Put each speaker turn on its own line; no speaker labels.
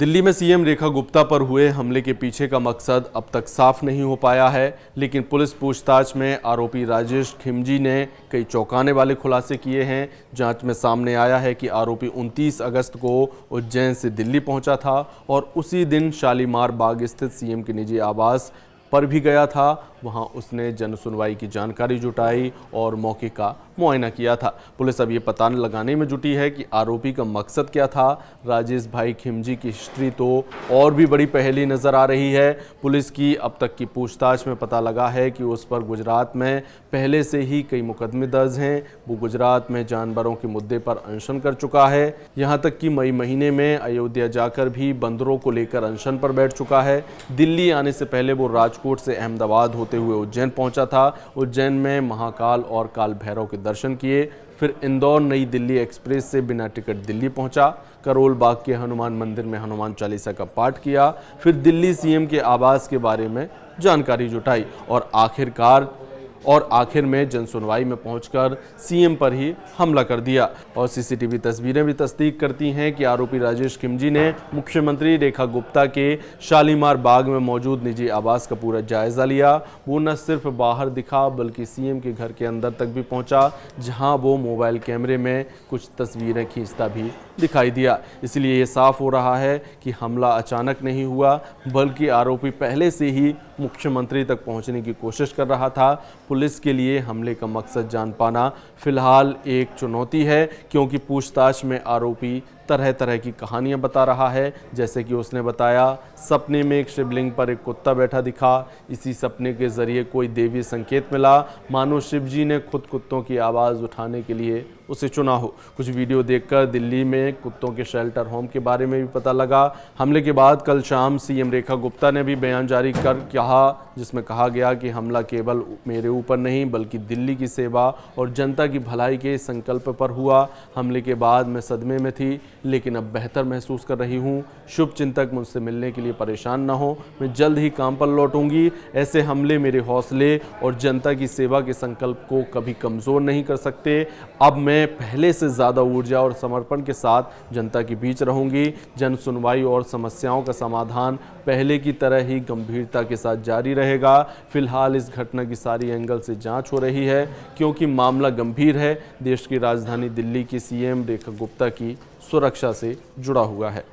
दिल्ली में सीएम रेखा गुप्ता पर हुए हमले के पीछे का मकसद अब तक साफ नहीं हो पाया है, लेकिन पुलिस पूछताछ में आरोपी राजेश खिमजी ने कई चौंकाने वाले खुलासे किए हैं। जांच में सामने आया है कि आरोपी 29 अगस्त को उज्जैन से दिल्ली पहुंचा था और उसी दिन शालीमार बाग स्थित सीएम के निजी आवास पर भी गया था। वहां उसने जन सुनवाई की जानकारी जुटाई और मौके का मुआयना किया था। पुलिस अब ये पता लगाने में जुटी है कि आरोपी का मकसद क्या था। राजेश भाई खिमजी की हिस्ट्री तो और भी बड़ी पहेली नजर आ रही है। पुलिस की अब तक की पूछताछ में पता लगा है कि उस पर गुजरात में पहले से ही कई मुकदमे दर्ज हैं। वो गुजरात में जानवरों के मुद्दे पर अनशन कर चुका है। यहाँ तक कि मई महीने में अयोध्या जाकर भी बंदरों को लेकर अनशन पर बैठ चुका है। दिल्ली आने से पहले वो राजकोट से अहमदाबाद होते हुए उज्जैन पहुंचा था। उज्जैन में महाकाल और काल भैरव के दर्शन किए। फिर इंदौर नई दिल्ली एक्सप्रेस से बिना टिकट दिल्ली पहुंचा। करोल बाग के हनुमान मंदिर में हनुमान चालीसा का पाठ किया। फिर दिल्ली सीएम के आवास के बारे में जानकारी जुटाई और आखिर में जन सुनवाई में पहुंचकर सीएम पर ही हमला कर दिया। और सीसीटीवी तस्वीरें भी तस्दीक करती हैं कि आरोपी राजेश खिमजी ने मुख्यमंत्री रेखा गुप्ता के शालीमार बाग में मौजूद निजी आवास का पूरा जायजा लिया। वो न सिर्फ बाहर दिखा बल्कि सीएम के घर के अंदर तक भी पहुंचा, जहां वो मोबाइल कैमरे में कुछ तस्वीरें खींचता भी दिखाई दिया। इसलिए ये साफ हो रहा है कि हमला अचानक नहीं हुआ, बल्कि आरोपी पहले से ही मुख्यमंत्री तक पहुंचने की कोशिश कर रहा था। पुलिस के लिए हमले का मकसद जान पाना फिलहाल एक चुनौती है, क्योंकि पूछताछ में आरोपी तरह तरह की कहानियां बता रहा है। जैसे कि उसने बताया, सपने में एक शिवलिंग पर एक कुत्ता बैठा दिखा। इसी सपने के जरिए कोई देवी संकेत मिला, मानो शिव जी ने खुद कुत्तों की आवाज़ उठाने के लिए उसे चुना हो। कुछ वीडियो देखकर दिल्ली में कुत्तों के शेल्टर होम के बारे में भी पता लगा। हमले के बाद कल शाम सीएम रेखा गुप्ता ने भी बयान जारी कर कहा, जिसमें कहा गया कि हमला केवल मेरे ऊपर नहीं बल्कि दिल्ली की सेवा और जनता की भलाई के संकल्प पर हुआ। हमले के बाद मैं सदमे में थी, लेकिन अब बेहतर महसूस कर रही हूँ। शुभ चिंतक मुझसे मिलने के लिए परेशान न हो, मैं जल्द ही काम पर लौटूंगी। ऐसे हमले मेरे हौसले और जनता की सेवा के संकल्प को कभी कमज़ोर नहीं कर सकते। अब मैं पहले से ज़्यादा ऊर्जा और समर्पण के साथ जनता के बीच रहूंगी। जन सुनवाई और समस्याओं का समाधान पहले की तरह ही गंभीरता के साथ जारी रहेगा। फिलहाल इस घटना की सारी एंगल से जांच हो रही है, क्योंकि मामला गंभीर है। देश की राजधानी दिल्ली की सीएम रेखा गुप्ता की सुरक्षा से जुड़ा हुआ है।